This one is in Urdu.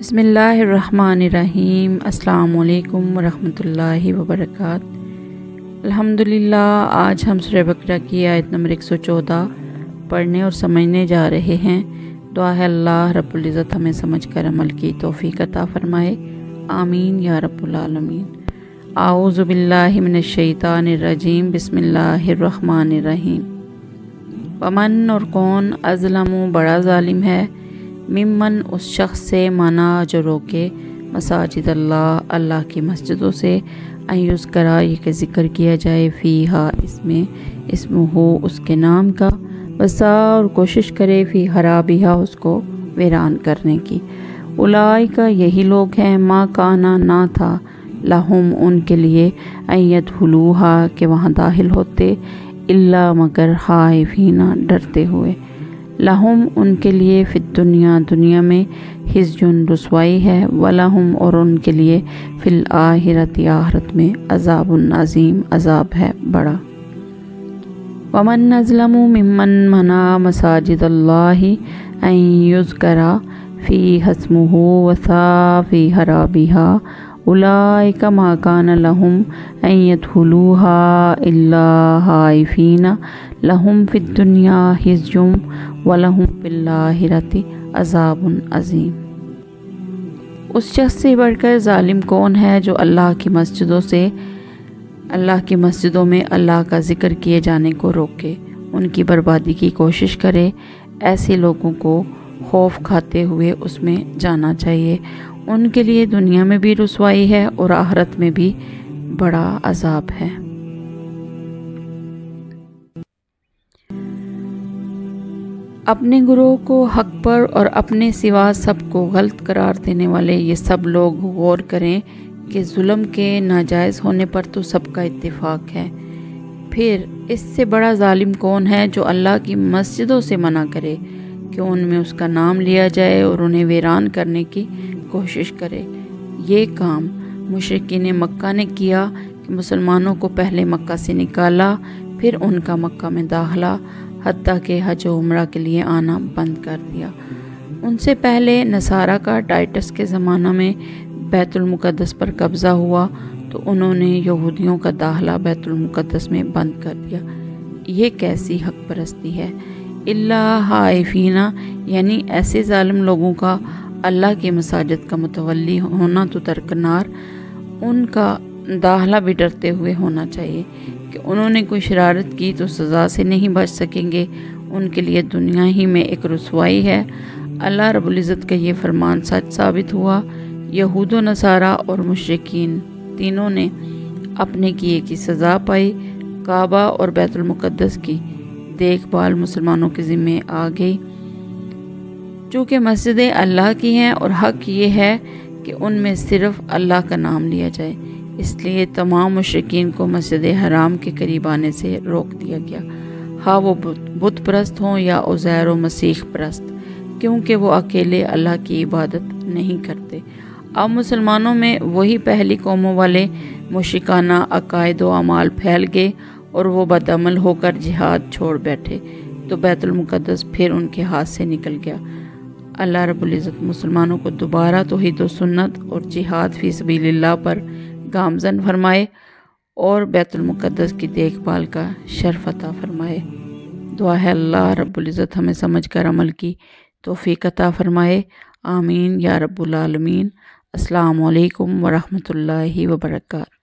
بسم اللہ الرحمن الرحیم۔ السلام علیکم ورحمۃ اللہ وبرکاتہ۔ الحمدللہ، آج ہم سورہ بقرہ کی آیت نمبر 114 پڑھنے اور سمجھنے جا رہے ہیں۔ دعا ہے اللہ رب العزت ہمیں سمجھ کر عمل کی توفیق عطا فرمائے، آمین یا رب العالمین۔ اعوذ باللہ من الشیطان الرجیم، بسم اللہ الرحمن الرحیم۔ ومن اور کون اظلم بڑا ظالم ہے، ممن اس شخص سے منع جو روکے، مساجد اللہ کی مسجدوں سے، ان یذکرا یہ کہ ذکر کیا جائے، فیہا اس میں، اسمہ اس کے نام کا، وسا اور کوشش کرے، فی خرابیہا اس کو ویران کرنے کی۔ اولئک یہی لوگ ہیں، ما کانا نہ تھا، لہم ان کے لیے، ان یدخلوہا کہ وہاں داخل ہوتے، الا مگر خائفین ڈرتے ہوئے، لہم ان کے لیے، فی الدنیا دنیا میں، خزی رسوائی ہے، ولہم اور ان کے لیے، فی الآخرۃ آخرت میں، عذاب عظیم عذاب ہے بڑا۔ ومن اظلم ممن منع مساجد اللہ ان یذکر فیہا اسمہ وسعی فی خرابیہا، اولئک ما کان لہم ان یدخلوہا الا خائفین، لہم فی الدنیا خزی وَلَهُمْ فِي الْآخِرَةِ عَذَابٌ عَظِيمٌ۔ اس شخص سے بڑھ کر ظالم کون ہے جو اللہ کی مسجدوں میں اللہ کا ذکر کیے جانے کو روکے، ان کی بربادی کی کوشش کرے۔ ایسے لوگوں کو خوف کھاتے ہوئے اس میں جانا چاہیے، ان کے لیے دنیا میں بھی رسوائی ہے اور آخرت میں بھی بڑا عذاب ہے۔ اپنے گروہ کو حق پر اور اپنے سوا سب کو غلط قرار دینے والے یہ سب لوگ غور کریں کہ ظلم کے ناجائز ہونے پر تو سب کا اتفاق ہے، پھر اس سے بڑا ظالم کون ہے جو اللہ کی مسجدوں سے منع کرے کہ ان میں اس کا نام لیا جائے اور انہیں ویران کرنے کی کوشش کرے۔ یہ کام مشرکین مکہ نے کیا کہ مسلمانوں کو پہلے مکہ سے نکالا، پھر ان کا مکہ میں داخلہ، حتیٰ کہ حج و عمرہ کے لیے آنا بند کر دیا۔ ان سے پہلے نصارہ کا ٹائٹس کے زمانہ میں بیت المقدس پر قبضہ ہوا تو انہوں نے یہودیوں کا داخلہ بیت المقدس میں بند کر دیا۔ یہ کیسی حق پرستی ہے! الا خائفین، یعنی ایسے ظالم لوگوں کا اللہ کی مساجد کا متولی ہونا تو درکنار، ان کا داخلہ بھی ڈرتے ہوئے ہونا چاہیے کہ انہوں نے کوئی شرارت کی تو سزا سے نہیں بچ سکیں گے، ان کے لیے دنیا ہی میں ایک رسوائی ہے۔ اللہ رب العزت کا یہ فرمان سچ ثابت ہوا۔ یہود و نصارہ اور مشرکین تینوں نے اپنے کیے کی سزا پائی۔ کعبہ اور بیت المقدس کی دیکھ بھال مسلمانوں کے ذمے آ گئی، چونکہ مسجدیں اللہ کی ہیں اور حق یہ ہے کہ ان میں صرف اللہ کا نام لیا جائے، اس لیے تمام مشرکین کو مسجد حرام کے قریب آنے سے روک دیا گیا، ہاں وہ بت پرست ہوں یا عزیر و مسیح پرست، کیونکہ وہ اکیلے اللہ کی عبادت نہیں کرتے۔ اب مسلمانوں میں وہی پہلی قوموں والے مشرکانہ عقائد و اعمال پھیل گئے اور وہ بدعمل ہو کر جہاد چھوڑ بیٹھے تو بیت المقدس پھر ان کے ہاتھ سے نکل گیا۔ اللہ رب العزت مسلمانوں کو دوبارہ توحید و سنت اور جہاد فی سبیل اللہ پر گامزن فرمائے اور بیت المقدس کی دیکھ بھال کا شرف عطا فرمائے۔ دعا ہے اللہ رب العزت ہمیں سمجھ کر عمل کی توفیق عطا فرمائے، آمین یا رب العالمین۔ السلام علیکم ورحمۃ اللہ وبرکاتہ۔